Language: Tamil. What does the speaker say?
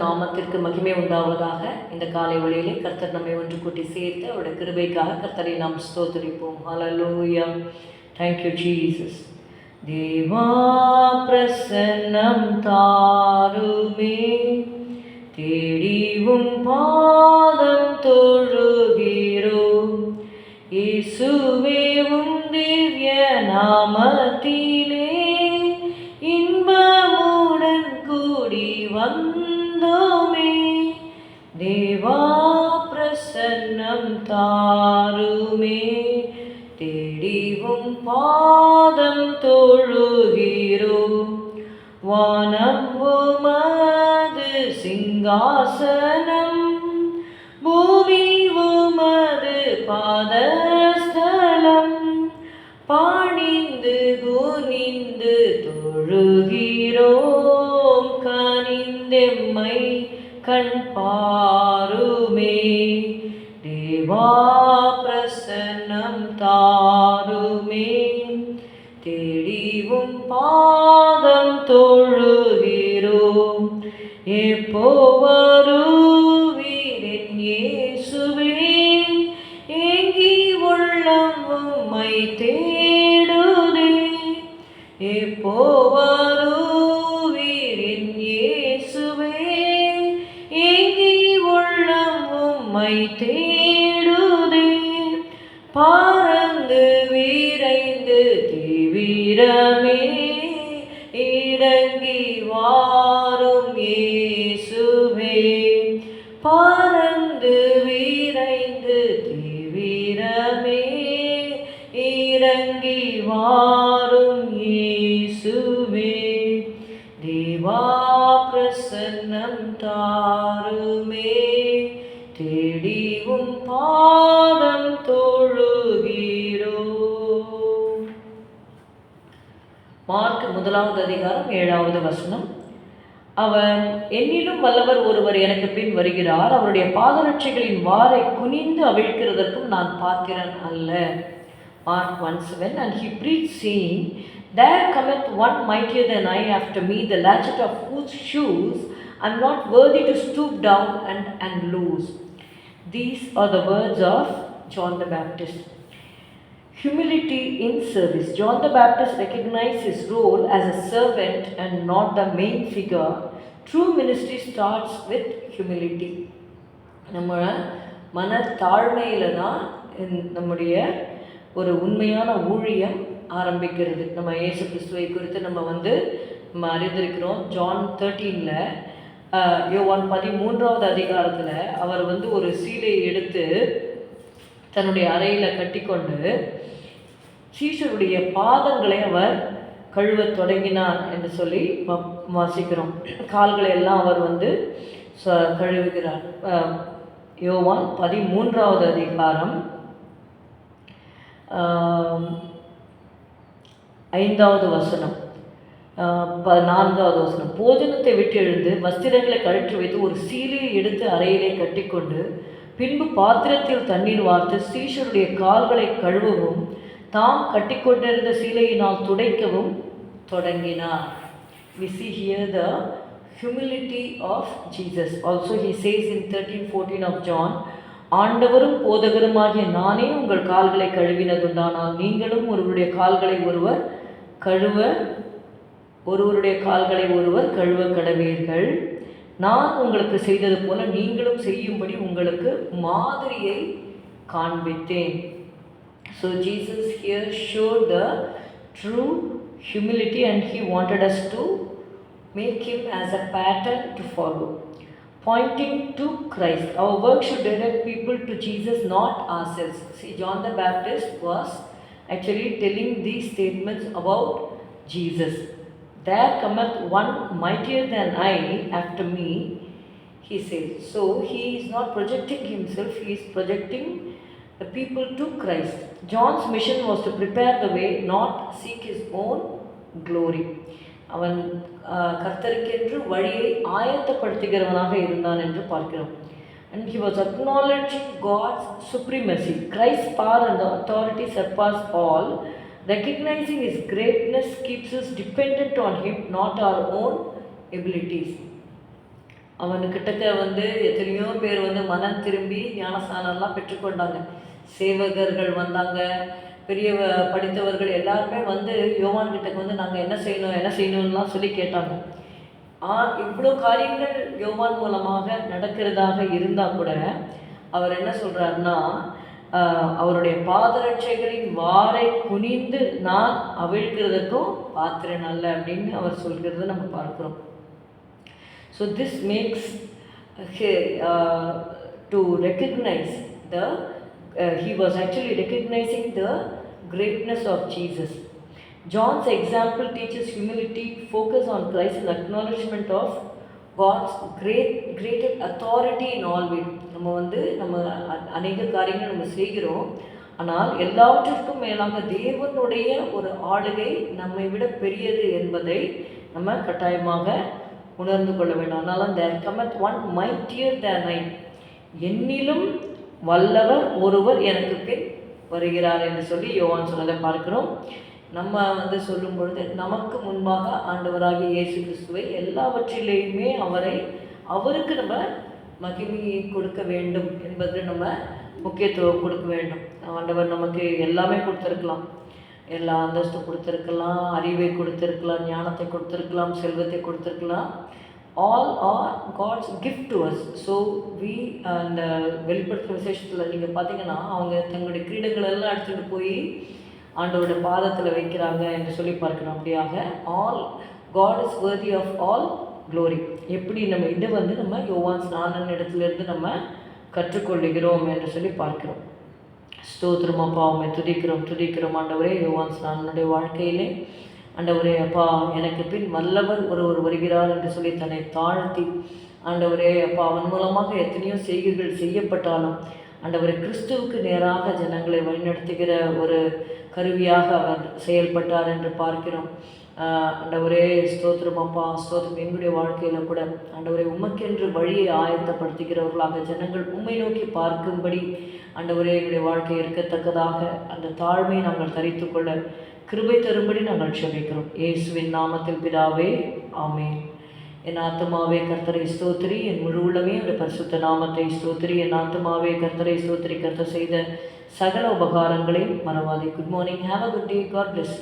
நாமத்திற்கு மகிமை உண்டாவதாக. இந்த காலை வழியிலே கர்த்தர் நம்மை ஒன்று கூட்டி சேர்த்து அவருடைய கிருபைக்காக கர்த்தரை நாம் ஸ்தோத்திரிப்போம். ஹல்லேலூயா. Thank you Jesus. தேவா பிரசன்னம் தாருமே, தேடிவும் பாதம் தொழுகிறோம். இயேசுவேவும் திவ்ய நாமத்திலே இன்பமுடன் கூடி வந்தோமே. தேவா பிரசன்னம் தாருமே, தேடிவும் பாதம் தொழுகிறோம். வானம் உமது சிங்காசனம், பூமி உமது பாதஸ்தலம். பணிந்து குனிந்து தொழுகிறோம், கனிந்தெம்மை கண் பாருமே. தேவா பிரசன்னம் தாருமே, தேடிவும் பாதம் தொழுகிறோம். எப்போ வருவீரென் இயேசுவே, ஏங்கி உள்ளம் உம்மை தேடுதே. எப்போ வருவீரென் இயேசுவே, ஏங்கி உள்ளம் உம்மை தேடுதே. பறந்து விரைந்து தீவிரமே இறங்கி வாரும் இயேசுவே. பறந்து விரைந்து தீவிரமே இறங்கி வாரும் இயேசுவே. தேவா பிரசன்னம் தாருமே, தேடிவும் பாதம் தொழுகிறோம். மார்க் 1 அதிகாரம் 7 வசனம். அவன் என்னிலும் வல்லவர் ஒருவர் எனக்கு பின் வருகிறார், அவருடைய பாதரட்சைகளின் வாரை குனிந்து அவிழ்க்கிறதற்கும் நான் பாத்திரன் அல்ல. Mark 1:7. And he preached, saying, There cometh one mightier than I after me, the latchet of whose shoes I am not worthy to stoop down and loose. These are the words of John the Baptist. Humility in service. John the Baptist recognized his role as a servant and not the main figure. True ministry starts with humility. நம்ம மன தாழ்மையில தான் நம்முடைய ஒரு உண்மையான ஊழியம் ஆரம்பிக்கிறது. நம்ம இயேசு கிறிஸ்துவை குறித்து நம்ம அறிந்திருக்கிறோம். ஜான் 13ல் யோவான் 13வது அதிகாரத்தில் அவர் ஒரு சீலையை எடுத்து தன்னுடைய அறையில் கட்டிக்கொண்டு சீஷருடைய பாதங்களை அவர் கழுவ தொடங்கினார் என்று சொல்லி வாசிக்கிறோம். கால்களை எல்லாம் அவர் கழுவுகிறார். யோவான் 13வது அதிகாரம் 5வது வசனம் 4வது வசனம். போஜனத்தை விட்டு எழுந்து வஸ்திரங்களை கழற்றி வைத்து ஒரு சீலையை எடுத்து அறையிலே கட்டிக்கொண்டு பின்பு பாத்திரத்தில் தண்ணீர் வார்த்து சீஷருடைய கால்களை கழுவவும் தாம் கட்டிக்கொண்டிருந்த சீலையினால் துடைக்கவும் தொடங்கினார். We see here the humility of Jesus. Also he says in 13:14 of John, ஆண்டவரும் போதகருமாகிய நானே உங்கள் கால்களை கழுவினதுண்டானால் நீங்களும் ஒருவருடைய கால்களை ஒருவர் கழுவ கடவீர்கள். நான் உங்களுக்கு செய்தது போல நீங்களும் செய்யும்படி உங்களுக்கு மாதிரியை காண்பித்தேன். So Jesus here showed the true humility and he wanted us to make him as a pattern to follow. Pointing to Christ. Our work should direct people to Jesus, not ourselves. See, John the Baptist was actually telling these statements about Jesus. There cometh one mightier than I after me, he says. So he is not projecting himself, he is projecting the people to Christ. John's mission was to prepare the way, not seek his own glory. அவன் கர்த்தருக்கென்று வழியை ஆயத்தப்படுத்துகிறவனாக இருந்தான் என்று பார்க்கிறோம். And he was acknowledging God's supremacy. Christ's power and the authority surpass all. Recognizing his greatness keeps us dependent on him, not our own abilities. அவனுக்கிட்டக்க வந்து எத்தனையோ பேர் வந்து மனம் திரும்பி ஞானஸ்நானம்லாம் பெற்றுக்கொண்டாங்க. சேவகர்கள் வந்தாங்க, பெரிய படித்தவர்கள் எல்லாருமே வந்து யோவான் கிட்டக்கு வந்து நாங்கள் என்ன செய்யணும் என்ன செய்யணும்லாம் சொல்லி கேட்டாங்க. இவ்வளோ காரியங்கள் யோவான் மூலமாக நடக்கிறதாக இருந்தால் கூட அவர் என்ன சொல்கிறாருன்னா, அவருடைய பாதரட்சைகளின் வாரை குனிந்து நான் அவிழ்க்கிறதுக்கும் பாத்திரன் அல்ல அப்படின்னு அவர் சொல்கிறத நம்ம பார்க்குறோம். So this maths to recognize he was actually recognizing the greatness of Jesus. John's example teaches humility, focus on Christ and acknowledgement of God's greater authority in all ways. நம்ம அநேக காரியங்கள் நம்ம செய்கிறோம், ஆனால் எல்லாவற்றிற்கும் மேலாக தேவனுடைய ஒரு ஆளுகை நம்மை விட பெரியது என்பதை நம்ம கட்டாயமாக உணர்ந்து கொள்ள வேண்டும். அதனால there cometh one mightier than I, என்னிலும் வல்லவர் ஒருவர் எனக்கு பின் வருகிறார் என்று சொல்லி யோவான் சொன்னதை பார்க்கிறோம். நம்ம சொல்லும் பொழுது நமக்கு முன்பாக ஆண்டவராகிய இயேசு கிறிஸ்துவை எல்லாவற்றிலேயுமே அவருக்கு நம்ம மகிமையை கொடுக்க வேண்டும் என்பது நம்ம முக்கியத்துவம் கொடுக்க வேண்டும். ஆண்டவர் நமக்கு எல்லாமே கொடுத்துருக்கலாம், எல்லா அந்தஸ்து கொடுத்துருக்கலாம், அறிவை கொடுத்துருக்கலாம், ஞானத்தை கொடுத்துருக்கலாம், செல்வத்தை கொடுத்துருக்கலாம். all are God's gift to us. So we அந்த வெளிப்படுத்துகிற விசேஷத்தில் நீங்கள் பார்த்தீங்கன்னா அவங்க தங்களுடைய கிரீடங்கள் எல்லாம் எடுத்துகிட்டு போய் ஆண்டவருடைய பாதத்தில் வைக்கிறாங்க என்று சொல்லி பார்க்கணும். அப்படியாக all God is worthy of all glory. எப்படி நம்ம இதை நம்ம யோவான் ஸ்நானன் இடத்துலேருந்து நம்ம கற்றுக்கொள்ளுகிறோம் என்று சொல்லி பார்க்கிறோம். ஸ்தோத்திரம் அப்பா, உம்மை துதிக்கிறோம் ஆண்டவரே. யோவான் ஸ்நானனுடைய வாழ்க்கையிலே ஆண்டவரே அப்பா, எனக்கு பின் வல்லவர் ஒருவர் வருகிறார் என்று சொல்லி தன்னை தாழ்த்தி ஆண்டவரே அப்பா, அவன் மூலமாக எத்தனையோ செய்கைகள் செய்யப்பட்டாலும் ஆண்டவரே கிறிஸ்துவுக்கு நேராக ஜனங்களை வழிநடத்துகிற ஒரு கருவியாக அவர் செயல்பட்டார் என்று பார்க்கிறோம். ஆண்டவரே ஸ்தோத்திரம் அப்பா, ஸ்தோத்திரம். எங்களுடைய வாழ்க்கையில் கூட ஆண்டவரே உமக்கென்று வழியை ஆயத்தப்படுத்துகிறவர்களாக ஜனங்கள் உம்மை நோக்கி பார்க்கும்படி ஆண்டவரே எங்களுடைய வாழ்க்கை இருக்கத்தக்கதாக அந்த தாழ்மையை நாங்கள் தரித்து கொள்ள கிருபை தரும்படி நாங்கள் ஜெபிக்கிறோம். இயேசுவின் நாமத்தில் பிதாவே, ஆமென். என் ஆத்துமாவே கர்த்தரை ஸ்தோத்திரி, என் முழு உள்ளமே அவருடைய பரிசுத்த நாமத்தை ஸ்தோத்திரி. என் ஆத்துமாவே கர்த்தரை ஸ்தோத்திரி, கர்த்தர் செய்த சகல உபகாரங்களையும் மறவாதே. Good morning, have a good day, God plus.